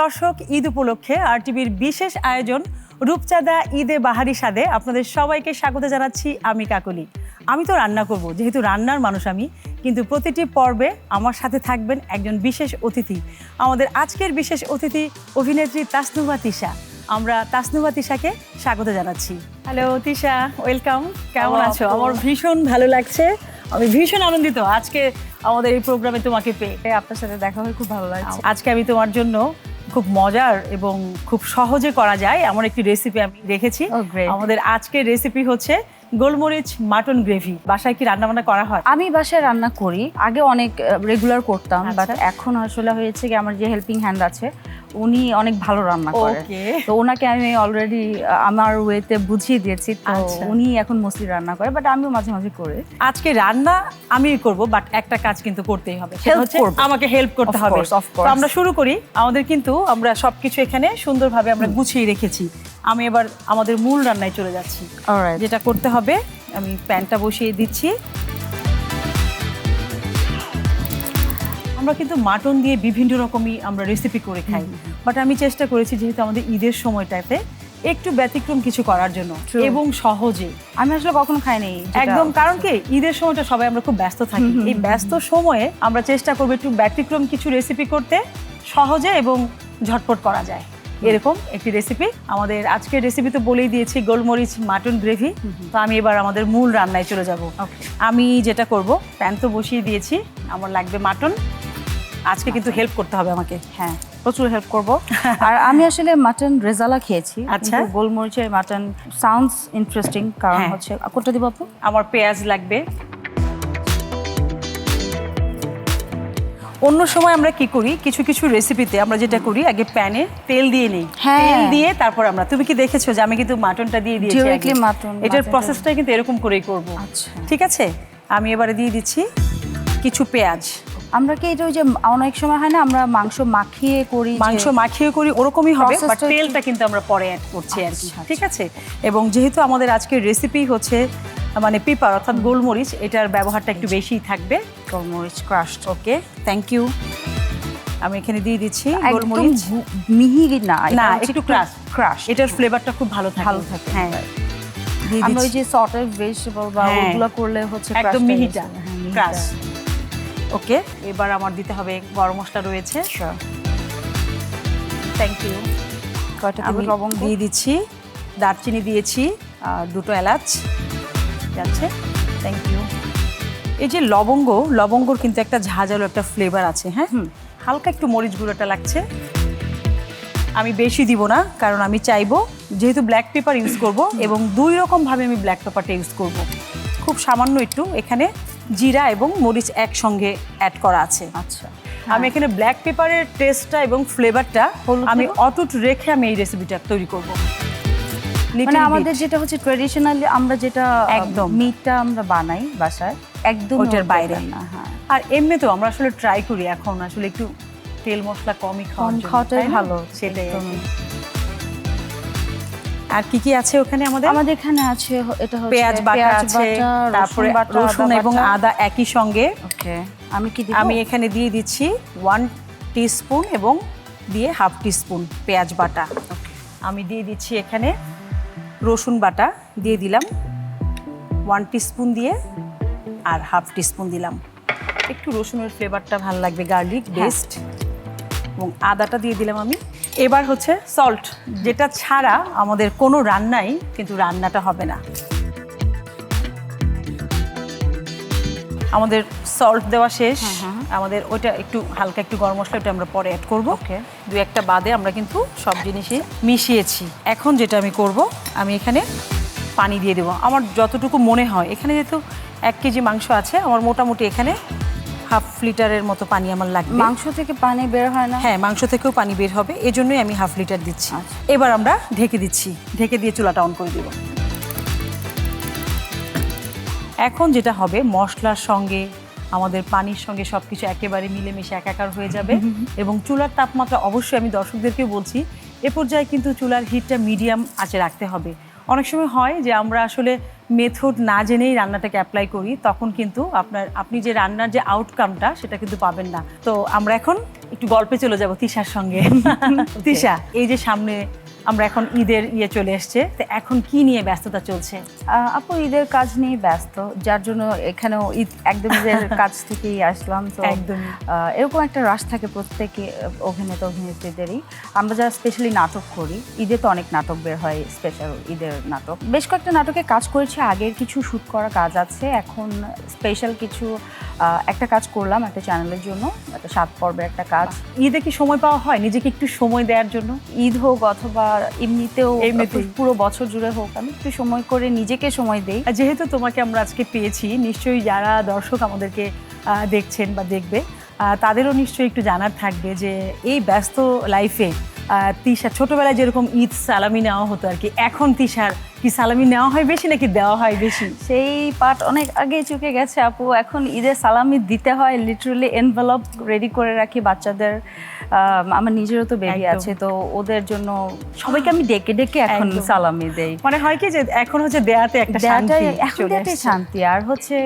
দর্শক, ঈদ উপলক্ষে আরটিভির বিশেষ আয়োজন রূপচাঁদা ঈদে বাহারি স্বাদে আপনাদের সবাইকে স্বাগত জানাচ্ছি। আমি কাকলি। আমি তো রান্না করব, যেহেতু রান্নার মানুষ আমি, কিন্তু প্রতিটি পর্বে আমার সাথে থাকবেন একজন বিশেষ অতিথি। আমাদের আজকের বিশেষ অতিথি অভিনেত্রী তাসনুভা তিশা। আমরা তাসনুভা তিশাকে স্বাগত জানাচ্ছি। Hello Tisha, welcome. কেমন আছো? আমার ভীষণ ভালো লাগছে, আমি ভীষণ আনন্দিত আজকে আমাদের এই প্রোগ্রামে তোমাকে পেয়ে। আপনার সাথে দেখা হয়ে খুব ভালো লাগছে। আজকে আমি তোমার জন্য খুব মজার এবং খুব সহজে করা যায় এমন একটি রেসিপি আমি রেখেছি। আমাদের আজকের রেসিপি হচ্ছে গোলমরিচ মাটন গ্রেভি। বাসায় কি রান্না বান্না করা হয়? আমি বাসায় রান্না করি, আগে অনেক রেগুলার করতাম, বাট এখন আসলে হয়েছে কি আমার যে হেল্পিং হ্যান্ড আছে উনি অনেক ভালো রান্না করে, তো ওনাকে আমি অলরেডি আমার ওয়েতে বুঝিয়ে দিয়েছি, তো উনি এখন মোস্টলি রান্না করে, বাট আমিও মাঝে মাঝে করি। আজকে রান্না আমিই করব, বাট একটা কাজ কিন্তু করতেই হবে, সেটা হচ্ছে আমাকে হেল্প করতে হবে। তো আমরা শুরু করি। আমাদের কিন্তু আমরা সবকিছু এখানে সুন্দরভাবে আমরা গুছিয়ে রেখেছি। আমি এবার আমাদের মূল রান্নায় চলে যাচ্ছি। যেটা করতে হবে, আমি প্যানটা বসিয়ে দিচ্ছি। আমরা কিন্তু মাটন দিয়ে বিভিন্ন রকমই আমরা রেসিপি করে খাই, বাট আমি চেষ্টা করেছি যেহেতু আমাদের ঈদের সময়টাতে একটু ব্যতিক্রম কিছু করার জন্য এবং সহজে। আমি আসলে কখনো খাইনি একদম, কারণ কি ঈদের সময়টা সবাই আমরা খুব ব্যস্ত থাকি। এই ব্যস্ত সময়ে আমরা চেষ্টা করবো একটু ব্যতিক্রম কিছু রেসিপি করতে, সহজে এবং ঝটপট করা যায় এরকম একটি রেসিপি। আমাদের আজকের রেসিপি তো বলেই দিয়েছি, গোলমরিচ মাটন গ্রেভি। তো আমি এবার আমাদের মূল রান্নায় চলে যাব। আমি যেটা করব, প্যান তো বসিয়ে দিয়েছি, আমার লাগবে মাটন। আজকে কিন্তু হেল্প করতে হবে আমাকে। হ্যাঁ, প্রচুর হেল্প করব। আর আমি আসলে মাটন রেজালা খেয়েছি, আচ্ছা। গোলমরিচের মাটন সাউন্ডস ইন্টারেস্টিং, কারণ হচ্ছে কোনটা দিব আপু? আমার পেঁয়াজ লাগবে। অন্য সময় আমরা কি করি, কিছু কিছু রেসিপিতে আমরা যেটা করি, আগে প্যানে তেল দিয়ে নিই, তেল দিয়ে তারপর আমরা, তুমি কি দেখেছো যে আমি কিন্তু মাটনটা দিয়ে দিয়েছি ডাইরেক্টলি মাটন। এটার প্রসেসটা কিন্তু এরকম করেই করব। আচ্ছা, ঠিক আছে। আমি এবারে দিয়ে দিচ্ছি কিছু পেঁয়াজ। আমরা কি এটা ওই যে অনেক সময় হয় না আমরা মাংস মাখিয়ে করি, মাংস মাখিয়ে করি, ওরকমই হবে, বাট তেলটা কিন্তু আমরা পরে অ্যাড করছি আর কি। ঠিক আছে। এবং যেহেতু আমাদের আজকের রেসিপি হচ্ছে মানে পেপার অর্থাৎ গোলমরিচ, এটার ব্যবহারটা একটু বেশিই থাকবে। গোলমরিচ ক্রাশড। Okay, thank you. আমি এখানে দিয়ে দিচ্ছি গোলমরিচ। মিহি না, একটু ক্রাশ, এটার ফ্লেভারটা খুব ভালো থাকে। হ্যাঁ, আমরা ওই যে সটেড ভেজিটেবল বা ওগুলো করলে হচ্ছে একদম মিহিটা ক্রাশ। ওকে, এবার আমার দিতে হবে গরম মশলা রয়েছে। Thank you. আমি লবঙ্গ দিয়ে দিচ্ছি, দারচিনি দিয়েছি, আর দুটো এলাচ যাচ্ছে। Thank you. এই যে লবঙ্গর কিন্তু একটা ঝাঁঝালো একটা ফ্লেভার আছে। হ্যাঁ, হালকা একটু মরিচ গুঁড়োটা লাগছে। আমি বেশি দিব না, কারণ আমি চাইবো যেহেতু ব্ল্যাক পেপার ইউজ করব, এবং দুই রকমভাবে আমি ব্ল্যাক পেপারটা ইউজ করব। খুব সামান্য একটু এখানে জিরা এবং মরিচ একসঙ্গে অ্যাড করা আছে। আচ্ছা, আমি এখানে ব্ল্যাক পেপারের টেস্টটা এবং ফ্লেভারটা আমি অটুট রেখে আমি এই রেসিপিটা তৈরি করব। মানে আমাদের যেটা হচ্ছে ট্র্যাডিশনালি আমরা যেটা একদম মিটটা আমরা বানাই বাসায়, একদম ওটার বাইরে না। হ্যাঁ, আর এমনি তো আমরা আসলে ট্রাই করি এখন আসলে একটু তেল মশলা কমই খাওয়াটাই ভালো। সেটাই। আর কি কি আছে ওখানে? আমাদের এখানে আছে এটা হচ্ছে পেঁয়াজ বাটা আছে, তারপরে রসুন এবং আদা একই সঙ্গে। ওকে, আমি কি দিব? আমি এখানে দিয়ে দিচ্ছি 1 টিস্পুন এবং দিয়ে 1/2 টিস্পুন পেঁয়াজ বাটা। আমি দিয়ে দিচ্ছি এখানে রসুন বাটা দিয়ে দিলাম 1 টিস্পুন দিয়ে, আর 1/2 টিস্পুন দিলাম। একটু রসুনের ফ্লেভারটা ভালো লাগবে, গার্লিক বেস্ট। এবং আদাটা দিয়ে দিলাম আমি। এবার হচ্ছে সল্ট, যেটা ছাড়া আমাদের কোনো রান্নাই কিন্তু রান্নাটা হবে না। আমাদের সল্ট দেওয়া শেষ। আমাদের ওইটা একটু হালকা একটু গরম মশলা, ওটা আমরা পরে অ্যাড করবো। দু একটা বাদে আমরা কিন্তু সব জিনিসই মিশিয়েছি। এখন যেটা আমি করব, আমি এখানে পানি দিয়ে দেবো আমার যতটুকু মনে হয়। এখানে যেহেতু 1 কেজি মাংস আছে, আমার মোটামুটি এখানে 1/2 লিটারের মতো পানি আমার লাগবে। মাংস থেকে পানি বের হয় না? হ্যাঁ, মাংস থেকেও পানি বের হবে, এজন্যই আমি 1/2 লিটার দিচ্ছি। এবার আমরা ঢেকে দিচ্ছি, ঢেকে দিয়ে চুলাটা অন করে দেব। এখন যেটা হবে, মশলার সঙ্গে আমাদের পানির সঙ্গে সবকিছু একেবারে মিলেমিশে একাকার হয়ে যাবে। এবং চুলার তাপমাত্রা অবশ্যই আমি দর্শকদেরকেও বলছি, এ পর্যায়ে কিন্তু চুলার হিটটা মিডিয়াম আঁচে রাখতে হবে। অনেক সময় হয় যে আমরা আসলে মেথড না জেনেই রান্নাটাকে অ্যাপ্লাই করি, তখন কিন্তু আপনি যে রান্নার যে আউটকামটা সেটা কিন্তু পাবেন না। তো আমরা এখন একটু গল্পে চলে যাব তিশার সঙ্গে। তিশা, এই যে সামনে আমরা এখন ঈদের চলে এসছে, তো এখন কি নিয়ে ব্যস্ততা চলছে? আপু ঈদের কাজ নিয়ে ব্যস্ত, যার জন্য এখানেও ঈদ একদম ঈদের কাজ থেকেই আসলাম। তো একদমই এরকম একটা রাশ থাকে প্রত্যেকে অভিনেতা অভিনেত্রীদেরই। আমরা যারা স্পেশালি নাটক করি, ঈদে তো অনেক নাটক বের হয়, স্পেশাল ঈদের নাটক। বেশ কয়েকটা নাটকে কাজ করেছি, আগের কিছু শ্যুট করা কাজ আছে, এখন স্পেশাল কিছু একটা কাজ করলাম একটা চ্যানেলের জন্য, একটা 7 পর্বের একটা কাজ। ঈদে কি সময় পাওয়া হয় নিজেকে একটু সময় দেওয়ার জন্য? ঈদ হোক অথবা এমনিতেও পুরো বছর জুড়ে হোক, আমি একটু সময় করে নিজেকে সময় দেই। যেহেতু তোমাকে আমরা আজকে পেয়েছি, নিশ্চয়ই যারা দর্শক আমাদেরকে দেখছেন বা দেখবে তাদেরও নিশ্চয়ই একটু জানার থাকবে যে এই ব্যস্ত লাইফে তিশা ছোটবেলায় যেরকম ঈদ সালামি নেওয়া হতো আর কি, এখন তিশার কি সালামি নেওয়া হয় বেশি নাকি দেওয়া হয় বেশি? সেই পার্ট অনেক আগে চুকে গেছে আপু। এখন ঈদের সালামি দিতে হয়, লিটারালি এনভেলপ রেডি করে রাখি বাচ্চাদের। আমার নিজেরও তো বেবি আছে, তো ওদের জন্য সবাইকে আমি ডেকে ডেকে এখন সালামি দেই। মানে হয় কি যে এখন হচ্ছে দেয়াতে একটা শান্তি, এখন দেয়াতে শান্তি। আর হচ্ছে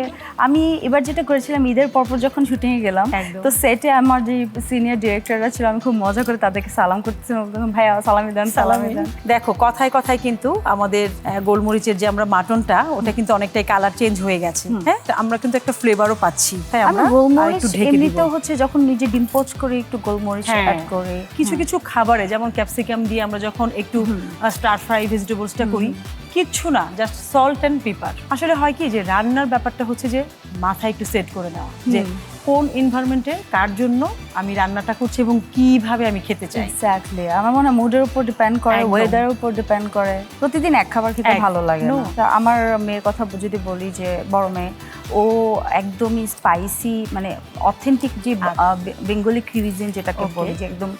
আমি এবার যেটা করেছিলাম, ঈদের পরপর যখন শুটিং এ গেলাম, তো সেটে আমার যে সিনিয়র ডিরেক্টররা ছিল, আমি খুব মজা করে তাদেরকে সালাম করতেছিলাম, ভাইয়া সালামি দেন সালামি দেন। দেখো কথায় কথায় কিন্তু আমাদের গোলমরিচের যে আমরা মাটনটা, ওটা কিন্তু অনেকটাই কালার চেঞ্জ হয়ে গেছে। হ্যাঁ, আমরা কিন্তু একটা ফ্লেভারও পাচ্ছি। তাই আমরা গোলমরিচ এমনিতেও হচ্ছে যখন নিজে ডিম পোচ করে একটু গোলমরিচ অ্যাড করে, কিছু কিছু খাবারে যেমন ক্যাপসিকাম দিয়ে আমরা যখন একটু স্টার ফ্রাই ভেজিটেবলসটা করি, কিচ্ছু না, জাস্ট সল্ট অ্যান্ড পেপার। আসলে হয় কি যে রান্নার ব্যাপারটা হচ্ছে যে মাথায় একটু সেট করে নেওয়া, যে কোন এনভায়রনমেন্টে কার জন্য আমি রান্নাটা করছি এবং কিভাবে আমি খেতে চাই। এক্স্যাক্টলি, আমার মনে হয় মুডের উপর ডিপেন্ড করে, ওয়েদারের উপর ডিপেন্ড করে। প্রতিদিন এক খাবার খেতে ভালো লাগে না। আমার মেয়ের কথা যদি বলি, যে বড় মেয়ে, ও একদমই স্পাইসি, মানে অথেন্টিক যে বেঙ্গলি কুইজিন যেটাকে বলি, যে একদম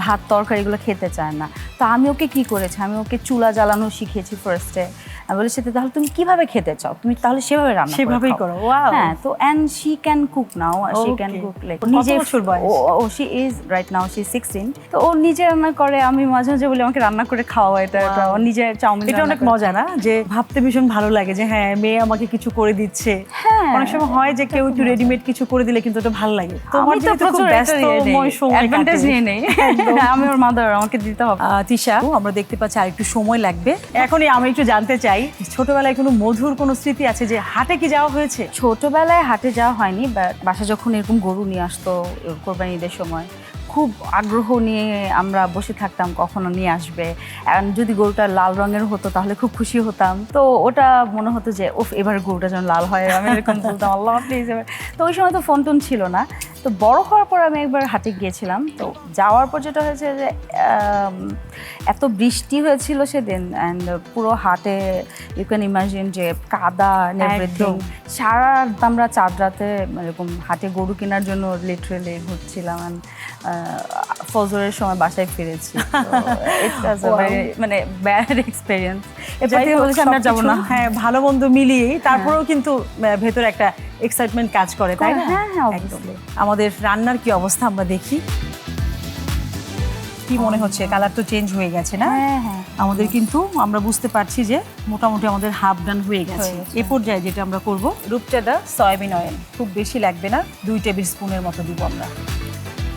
ভাত তরকারি এগুলো খেতে চায় না। তো আমি ওকে কি করেছি, আমি ওকে চুলা জ্বালানো শিখিয়েছি ফার্স্টে। আমি বলেছি তাহলে তুমি কিভাবে খেতে চাও, তুমি তাহলে সেভাবে রান্না সেভাবেই করো। ওয়াও। হ্যাঁ, তো and she can cook now, she can cook like নিজে। ও she is right now she 16। তো ও নিজে রান্না করে, আমি মাঝে মাঝে বলি আমাকে রান্না করে খাওয়া, এটা ও নিজে চাউমিন। এটা অনেক মজা না, যে ভাবতে ভীষণ ভালো লাগে যে হ্যাঁ মেয়ে আমাকে কিছু করে দিচ্ছে। অনেক সময় হয় যে কেউ একটু রেডিমেড কিছু করে দিলে কিন্তু এটা ভালো লাগে। তোমার যেহেতু খুব ব্যস্তময় সময়, অ্যাডভান্টেজ নিয়ে নেই। আমি ওর মাদার, আমাকে দিতে হবে। তিশা, আমরা দেখতে পাচ্ছি আর একটু সময় লাগবে। এখনই আমি একটু জানতে চাই, ছোটবেলায় কোনো মধুর কোনো স্মৃতি আছে যে হাটে কি যাওয়া হয়েছে? ছোটবেলায় হাটে যাওয়া হয়নি, বাট বাসা যখন এরকম গরু নিয়ে আসতো কোরবানি ঈদের সময়, খুব আগ্রহ নিয়ে আমরা বসে থাকতাম কখনো নিয়ে আসবে। আর যদি গরুটা লাল রঙের হতো তাহলে খুব খুশি হতাম। তো ওটা মনে হতো যে ওফ, এবার গরুটা যেন লাল হয়, আমি এরকম বলতাম আল্লাহ প্লিজ। তো ওই সময় তো ফোন টোন ছিল না। তো বড় হওয়ার পর আমি একবার হাটে গিয়েছিলাম। তো যাওয়ার পর যেটা হয়েছে যে এত বৃষ্টি হয়েছিল সেদিন, অ্যান্ড পুরো হাটে ইউ ক্যান ইমাজিন যে কাদা, এভরিথিং। সারা রাত আমরা চাঁদ রাতে এরকম হাটে গরু কেনার জন্য লিটারেলি ঘুরছিলাম। ফজরের সময় বাসায় ফিরেছি। মানে ব্যাড এক্সপেরিয়েন্স। আমরা যাবো না। হ্যাঁ, ভালো মন্দ মিলিয়েই তারপরেও কিন্তু ভেতরে একটা এক্সাইটমেন্ট কাজ করে, তাই না? হ্যাঁ হ্যাঁ, একদম। আমাদের রান্নার কি অবস্থা আমরা দেখি। কি মনে হচ্ছে, কালার তো চেঞ্জ হয়ে গেছে না? হ্যাঁ, আমাদের কিন্তু আমরা বুঝতে পারছি যে মোটামুটি আমাদের হাফ ডান হয়ে গেছে। এ পর্যায়ে যেটা আমরা করব, রূপচাঁদা সয়াবিন অয়েল, খুব বেশি লাগবে না, 2 টেবিল স্পুনের মতো দিব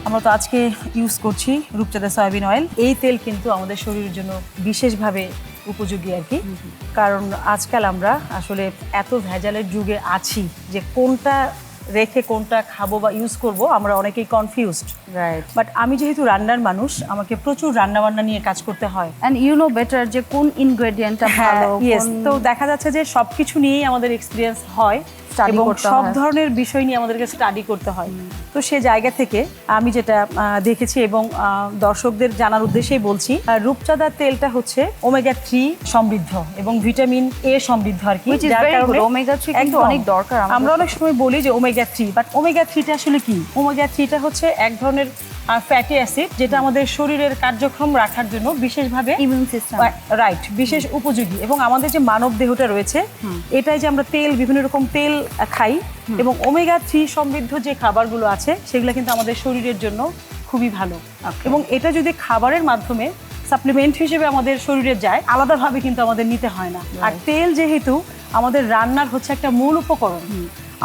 আমরা তো আজকে ইউজ করছি রূপচাঁদা সয়াবিন অয়েল। এই তেল কিন্তু আমাদের শরীরের জন্য বিশেষভাবে উপযোগী আর কি, কারণ আজকাল আমরা আসলে এত ভেজালের যুগে আছি যে কোনটা রেখে কোনটা খাবো বা ইউজ করব আমরা অনেকেই কনফিউজড। রাইট। বাট আমি যেহেতু রান্নার মানুষ, আমাকে প্রচুর রান্নাবান্না নিয়ে কাজ করতে হয়। এন্ড ইউ নো বেটার যে কোন ইনগ্রেডিয়েন্টটা ভালো। ইয়েস, তো দেখা যাচ্ছে যে সবকিছু নিয়েই আমাদের এক্সপিরিয়েন্স হয় এবং সব ধরনের বিষয় নিয়ে আমাদেরকে স্টাডি করতে হয়। তো সে জায়গা থেকে আমি যেটা দেখেছি এবং দর্শকদের জানার উদ্দেশ্যেই বলছি, রূপচাঁদা তেলটা হচ্ছে ওমেগা 3 সমৃদ্ধ এবং ভিটামিন এ সমৃদ্ধ আর কি, যার কারণে ওমেগা 3 কিন্তু অনেক দরকার। আমরা অনেক সময় বলি যে ওমেগা 3, বাট ওমেগা 3টা আসলে কি? ওমেগা 3টা হচ্ছে এক ধরনের ফ্যাটি অ্যাসিড, যেটা আমাদের শরীরের কার্যক্রম রাখার জন্য বিশেষভাবে ইমিউন সিস্টেম, রাইট, বিশেষ উপযোগী। এবং আমাদের যে মানব দেহটা রয়েছে, এটাই যে আমরা তেল, বিভিন্ন রকম তেল খাই, এবং ওমেগা 3 সমৃদ্ধ যে খাবারগুলো আছে সেগুলো কিন্তু আমাদের শরীরের জন্য খুবই ভালো। এবং এটা যদি খাবারের মাধ্যমে সাপ্লিমেন্ট হিসেবে আমাদের শরীরে যায়, আলাদাভাবে কিন্তু আমাদের নিতে হয় না। আর তেল যেহেতু আমাদের রান্নার হচ্ছে একটা মূল উপকরণ,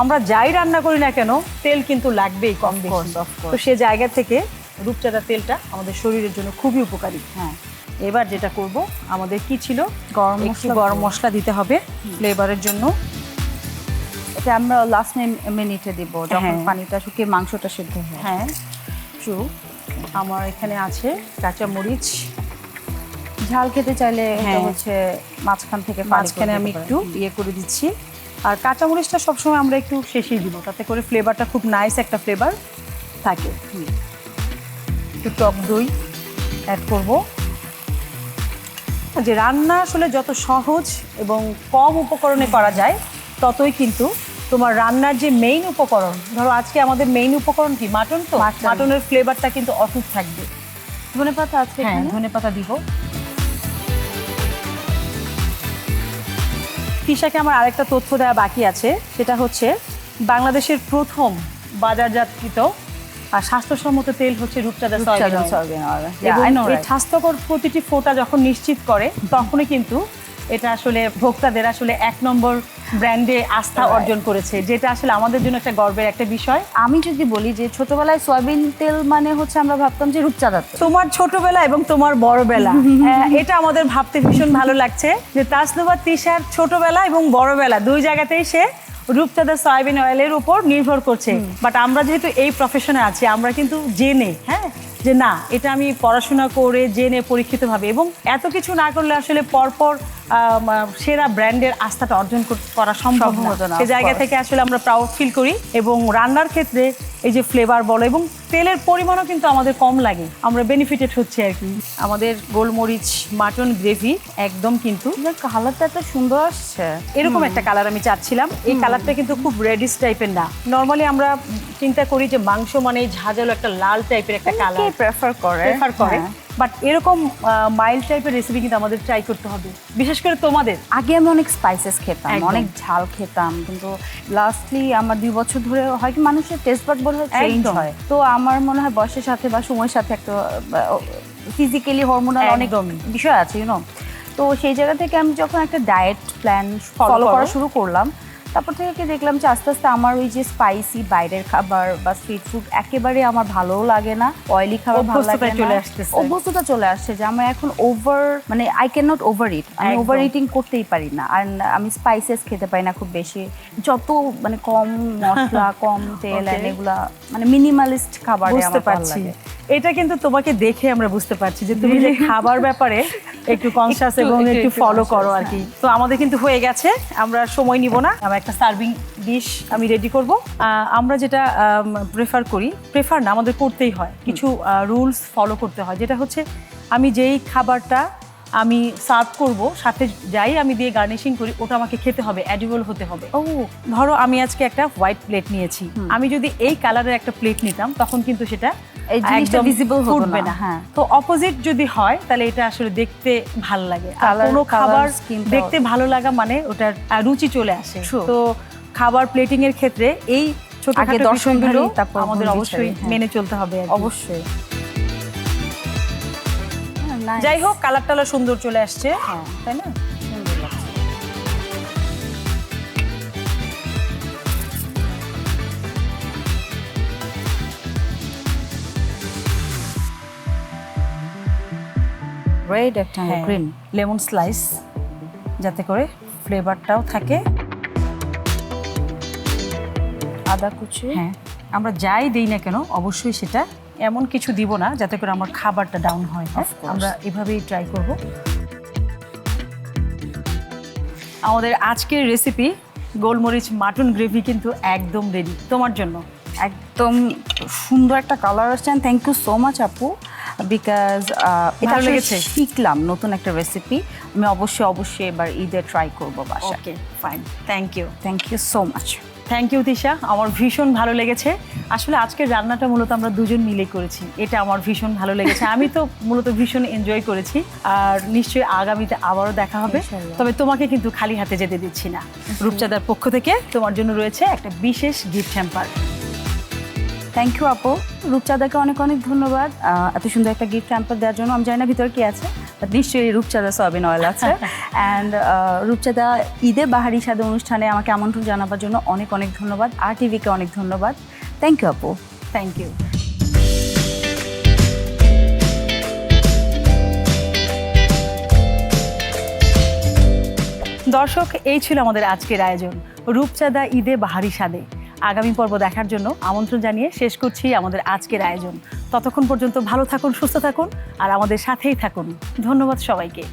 আমরা যাই রান্না করি না কেন তেল কিন্তু লাগবেই কম বেশি। তো সে জায়গা থেকে রূপচাঁদা তেলটা আমাদের শরীরের জন্য খুবই উপকারী। হ্যাঁ, এবার যেটা করব, আমাদের কি ছিল, গরম গরম মশলা দিতে হবে ফ্লেভারের জন্য। এটা আমরা লাস্ট মিনিটে দিব যখন হ্যাঁ। পানিটা শুকিয়ে মাংসটা সিদ্ধ হয়। হ্যাঁ ট্রু। আমার এখানে আছে কাঁচামরিচ, ঝাল খেতে চাইলে এটা হ্যাঁ। হচ্ছে মাঝখান থেকে মাঝখানে আমি একটু ইয়ে করে দিচ্ছি। আর কাঁচামরিচটা সবসময় আমরা একটু শেষেই দিব, তাতে করে ফ্লেভারটা খুব নাইস একটা ফ্লেভার থাকে। একটু টক দই অ্যাড করব। যে রান্না আসলে যত সহজ এবং কম উপকরণে করা যায়, ততই কিন্তু তোমার রান্নার যে মেইন উপকরণ, ধরো আজকে আমাদের মেইন উপকরণ কি, মাটন। তো মাটনের ফ্লেভারটা কিন্তু অটুট থাকবে। ধনেপাতা আছে। হ্যাঁ, ধনেপাতা দিব। তিশাকে আমার আরেকটা তথ্য দেওয়া বাকি আছে, সেটা হচ্ছে বাংলাদেশের প্রথম বাজারজাতকৃত আর স্বাস্থ্যসম্মত তেল হচ্ছে রূপচাঁদা সয়াবিন অয়েল। এবং এই স্বাস্থ্যকর প্রতিটি ফোঁটা যখন নিশ্চিত করে, তখনই কিন্তু এটা আসলে ভোক্তাদের আসলে 1 নম্বর ব্র্যান্ডে আস্থা অর্জন করেছে, যেটা আসলে আমাদের জন্য একটা গর্বের একটা বিষয়। আমি যদি বলি যে ছোটবেলায় সয়াবিন তেল মানে হচ্ছে আমরা ভাবতাম যে রূপচাঁদা তেল। তোমার ছোটবেলা এবং তোমার বড়বেলা, এটা আমাদের ভাবতে ভীষণ ভালো লাগছে যে তাসনুভা তিশার ছোটবেলা এবং বড়বেলা দুই জায়গাতেই সে রূপচাঁদা সয়াবিন অয়েলের উপর নির্ভর করছে। বাট আমরা যেহেতু এই প্রফেশনে আছি, আমরা কিন্তু জেনে, হ্যাঁ, যে না, এটা আমি পড়াশোনা করে জেনে পরীক্ষিতভাবে এবং এত কিছু না করলে আসলে পরপর সেরা ব্র্যান্ডের আস্থাটা অর্জন করা সম্ভব হতো না। সে জায়গা থেকে আসলে আমরা প্রাউড ফিল করি। এবং রান্নার ক্ষেত্রে এই যে ফ্লেভার বলো, এবং তেলের পরিমাণও কিন্তু আমাদের কম লাগে, আমরা বেনিফিটেড হচ্ছে আর কি। আমাদের গোলমরিচ মাটন গ্রেভি একদম কিন্তু কালারটা এত সুন্দর আসছে। এরকম একটা কালার আমি চাচ্ছিলাম। এই কালারটা কিন্তু খুব রেডিশ টাইপের না। নর্মালি আমরা চিন্তা করি যে মাংস মানে ঝাঁঝালো একটা লাল টাইপের একটা কালার প্রেফার করে। বাট এরকম মাইল্ড টাইপের রেসিপি কিন্তু আমাদের ট্রাই করতে হবে, বিশেষ করে তোমাদের। আগে আমি অনেক স্পাইসেস খেতাম, অনেক ঝাল খেতাম, কিন্তু লাস্টলি আমার 2 বছর ধরে হয় কি মানুষের টেস্ট বাড বোধ হয় চেঞ্জ হয়। তো আমার মনে হয় বয়সের সাথে বা সময়ের সাথে একটা ফিজিক্যালি হরমোনাল অনেক বিষয় আছে, ইউনো। তো সেই জায়গা থেকে আমি যখন একটা ডায়েট প্ল্যান ফলো করা শুরু করলাম, তারপর থেকে দেখলাম যে আস্তে আস্তে আমার ওই যে স্পাইসি বাইরের খাবার বা স্ট্রিট ফুড একেবারে আমার ভালোও লাগে না, অয়েলি খাবার ভালো লাগে না, অভ্যস্ততা চলে আসছে যে আমার এখন মানে I can not over it. আমি ওভার ইটিং করতেই পারি না, আর আমি স্পাইসেস খেতে পারি না খুব বেশি। যত মানে কম মশলা, কম তেল, এগুলা মানে মিনিমালিস্ট খাবার আমার ভালো লাগে। এটা কিন্তু তোমাকে দেখে আমরা বুঝতে পারছি যে তুমি যে খাবার ব্যাপারে একটু কনসিয়াস এবং একটু ফলো করো আর কি। তো আমাদের কিন্তু হয়ে গেছে, আমরা সময় নিব না। আমরা একটা সার্ভিং ডিশ আমি রেডি করব। আমরা যেটা প্রেফার না, আমাদের করতেই হয়, কিছু রুলস ফলো করতে হয়। যেটা হচ্ছে, আমি যেই খাবারটা আমি সার্ভ করব, সাথে যাই আমি দিয়ে গার্নিশিং করি, ওটা আমাকে খেতে হবে, এডিবল হতে হবে। ধরো আমি আজকে একটা হোয়াইট প্লেট নিয়েছি, আমি যদি এই কালারের একটা প্লেট নিতাম, তখন কিন্তু সেটা একদম ভিজিবল হবে না। তো অপোজিট যদি হয়, তাহলে এটা আসলে দেখতে ভালো লাগে। আর কোনো খাবার দেখতে ভালো লাগা মানে ওটার রুচি চলে আসে। তো খাবার প্লেটিং এর ক্ষেত্রে এই ছোটখাটো দর্শনগুলো আমাদের অবশ্যই মেনে চলতে হবে। অবশ্যই। যাই হোক, কালার টালার সুন্দর চলে আসছে, তাই না? রেড একটা গ্রিন লেমন স্লাইস, যাতে করে ফ্লেভারটাও থাকে। আদা কুচি। হ্যাঁ, আমরা যাই দিই না কেন অবশ্যই সেটা এমন কিছু দিব না যাতে করে আমার খাবারটা ডাউন হয়। আমরা এভাবেই ট্রাই করব। আমাদের আজকের রেসিপি গোলমরিচ মাটন গ্রেভি কিন্তু একদম রেডি তোমার জন্য। একদম সুন্দর একটা কালার আসছে। থ্যাংক ইউ সো মাচ আপু, বিকজ এটা লেগেছে, শিখলাম নতুন একটা রেসিপি। আমি অবশ্যই এবার ঈদে ট্রাই করবো বাসায়। Okay, fine, thank you so much. Thank you Tisha, আমার ভীষণ ভালো লেগেছে। আসলে আজকের রান্নাটা মূলত আমরা দুজন মিলে করেছি, এটা আমার ভীষণ ভালো লেগেছে। আমি তো মূলত ভীষণ এনজয় করেছি, আর নিশ্চয়ই আগামীতে আবারও দেখা হবে। তবে তোমাকে কিন্তু খালি হাতে যেতে দিচ্ছি না। রূপচাঁদার পক্ষ থেকে তোমার জন্য রয়েছে একটা বিশেষ গিফট হ্যাম্পার। থ্যাংক ইউ আপু, রূপচাঁদাকে অনেক অনেক ধন্যবাদ এত সুন্দর একটা গিফট হ্যাম্পার দেওয়ার জন্য। আমি জানি না ভিতরে কি আছে, নিশ্চয়ই রূপচাঁদা সয়াবিন অয়েল আছে। অ্যান্ড রূপচাঁদা ঈদে বাহারি স্বাদে অনুষ্ঠানে আমাকে আমন্ত্রণ জানাবার জন্য অনেক অনেক ধন্যবাদ। RTV-কে অনেক ধন্যবাদ। থ্যাংক ইউ আপু। Thank you. দর্শক, এই ছিল আমাদের আজকের আয়োজন রূপচাঁদা ঈদে বাহারি স্বাদে। আগামী পর্ব দেখার জন্য আমন্ত্রণ জানিয়ে শেষ করছি আমাদের আজকের আয়োজন। ততক্ষণ পর্যন্ত ভালো থাকুন, সুস্থ থাকুন আর আমাদের সাথেই থাকুন। ধন্যবাদ সবাইকে।